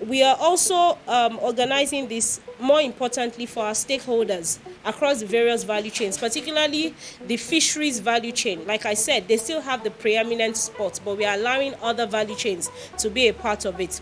We are also organizing this, more importantly, for our stakeholders across the various value chains, particularly the fisheries value chain. Like I said, they still have the preeminent spot, but we are allowing other value chains to be a part of it.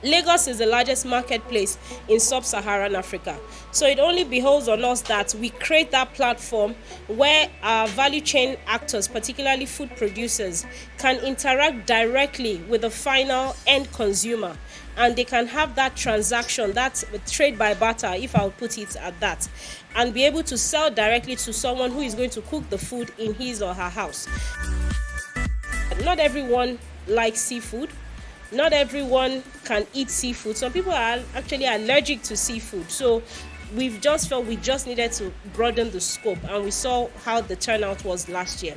Lagos is the largest marketplace in sub-Saharan Africa. So it only behoves on us that we create that platform where our value chain actors, particularly food producers, can interact directly with the final end consumer, and they can have that transaction, that trade by barter, if I'll put it at that, and be able to sell directly to someone who is going to cook the food in his or her house. Not everyone likes seafood. Not everyone can eat seafood. Some people are actually allergic to seafood. So we've just felt we just needed to broaden the scope, and we saw how the turnout was last year.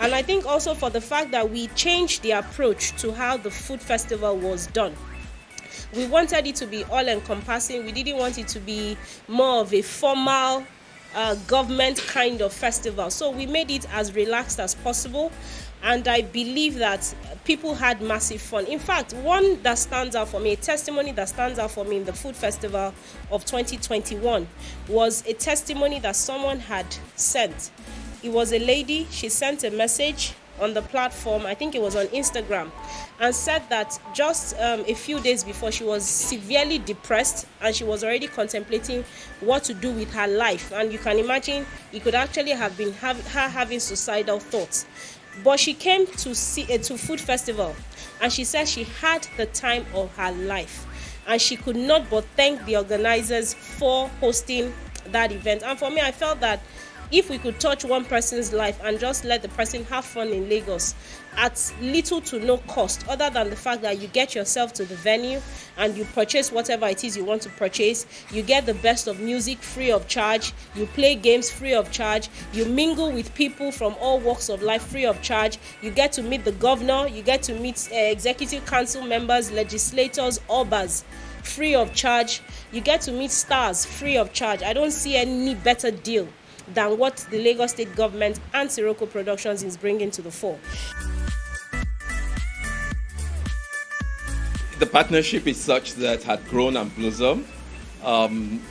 And I think also for the fact that we changed the approach to how the food festival was done. We wanted it to be all-encompassing. We didn't want it to be more of a formal government kind of festival. So we made it as relaxed as possible, and I believe that people had massive fun. In fact, one that stands out for me, a testimony that stands out for me in the food festival of 2021 was a testimony that someone had sent. It was a lady. She sent a message on the platform, I think it was on Instagram, and said that just a few days before, she was severely depressed and she was already contemplating what to do with her life. And you can imagine it could actually have been her having suicidal thoughts. But she came to food festival, and she said she had the time of her life, and she could not but thank the organizers for hosting that event. And for me, I felt that if we could touch one person's life and just let the person have fun in Lagos at little to no cost, other than the fact that you get yourself to the venue and you purchase whatever it is you want to purchase, you get the best of music free of charge, you play games free of charge, you mingle with people from all walks of life free of charge, you get to meet the governor, you get to meet executive council members, legislators, obas free of charge, you get to meet stars free of charge. I don't see any better deal than what the Lagos State government and Sirocco Productions is bringing to the fore. The partnership is such that had grown and blossomed.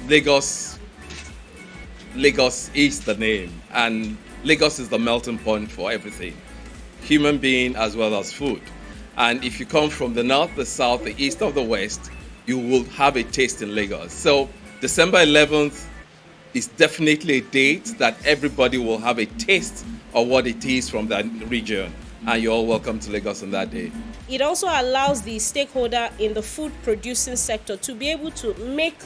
Lagos is the name, and Lagos is the melting point for everything, human being as well as food. And if you come from the north, the south, the east, or the west, you will have a taste in Lagos. So December 11th is definitely a date that everybody will have a taste of what it is from that region. And you're all welcome to Lagos on that day. It also allows the stakeholder in the food producing sector to be able to make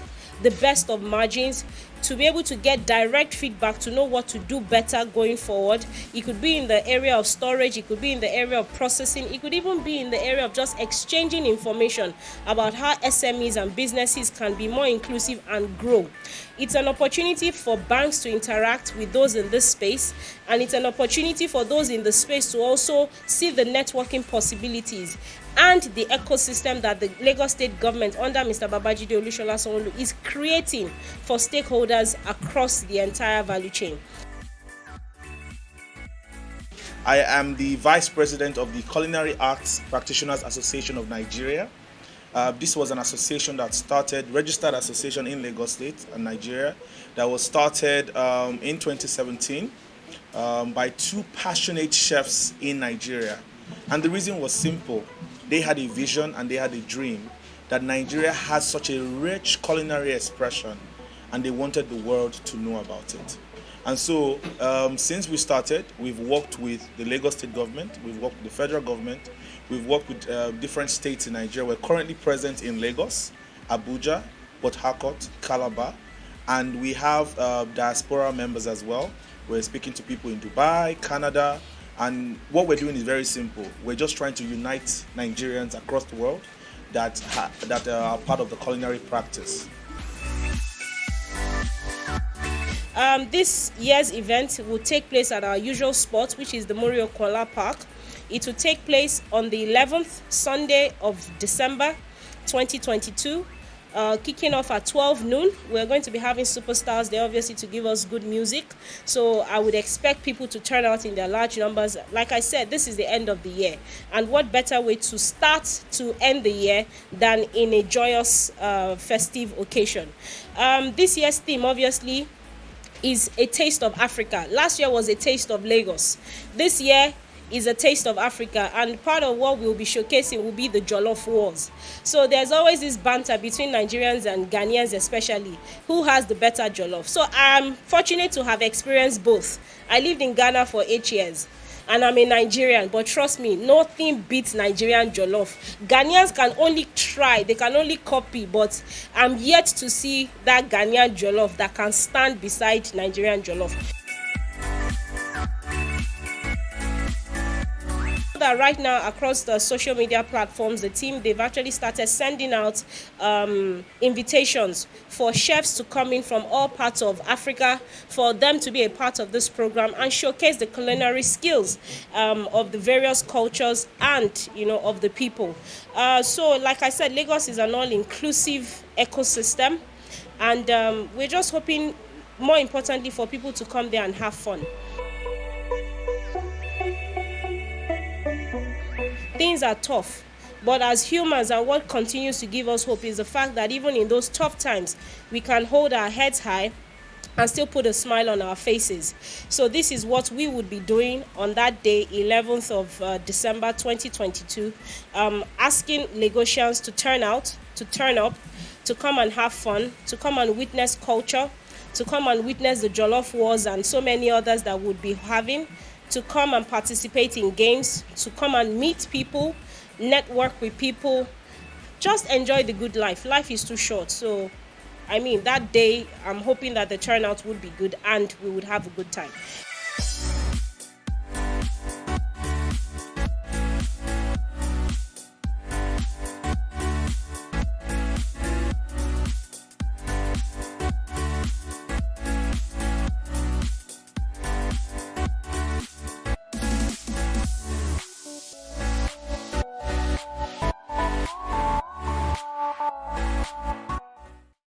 the best of margins, to be able to get direct feedback, to know what to do better going forward. It could be in the area of storage, it could be in the area of processing, it could even be in the area of just exchanging information about how SMEs and businesses can be more inclusive and grow. It's an opportunity for banks to interact with those in this space, and it's an opportunity for those in the space to also see the networking possibilities and the ecosystem that the Lagos State government under Mr. Babajide Olusola Sanwo-Olu is creating for stakeholders across the entire value chain. I am the Vice President of the Culinary Arts Practitioners Association of Nigeria. This was an association that registered association in Lagos State and Nigeria, that was started in 2017 by two passionate chefs in Nigeria. And the reason was simple. They had a vision and they had a dream that Nigeria has such a rich culinary expression, and they wanted the world to know about it. And so since we started, we've worked with the Lagos State government, we've worked with the federal government, we've worked with different states in Nigeria. We're currently present in Lagos, Abuja, Port Harcourt, Calabar, and we have diaspora members as well. We're speaking to people in Dubai, Canada, and what we're doing is very simple. We're just trying to unite Nigerians across the world that are part of the culinary practice. This year's event will take place at our usual spot, which is the Muri-Okunola Park. It will take place on the 11th Sunday of December 2022 kicking off at 12 noon. We're going to be having superstars there, obviously, to give us good music. So I would expect people to turn out in their large numbers. Like I said, this is the end of the year. And what better way to start to end the year than in a joyous festive occasion? This year's theme, obviously, is a taste of Africa. Last year was a taste of Lagos. This year is a taste of Africa, and part of what we'll be showcasing will be the jollof wars. So there's always this banter between Nigerians and Ghanaians, especially, who has the better jollof. So I'm fortunate to have experienced both. I lived in Ghana for 8 years, and I'm a Nigerian, but trust me, nothing beats Nigerian jollof. Ghanaians can only try, they can only copy, but I'm yet to see that Ghanaian jollof that can stand beside Nigerian jollof. That right now across the social media platforms, the team, they've actually started sending out invitations for chefs to come in from all parts of Africa, for them to be a part of this program and showcase the culinary skills of the various cultures and, of the people. So like I said, Lagos is an all-inclusive ecosystem, and we're just hoping, more importantly, for people to come there and have fun. Things are tough, but as humans, and what continues to give us hope is the fact that even in those tough times, we can hold our heads high and still put a smile on our faces. So this is what we would be doing on that day, 11th of December 2022, asking Lagosians to turn out, to turn up, to come and have fun, to come and witness culture, to come and witness the jollof wars and so many others that we'll be having, to come and participate in games, to come and meet people, network with people, just enjoy the good life. Life is too short. So, that day, I'm hoping that the turnout would be good and we would have a good time.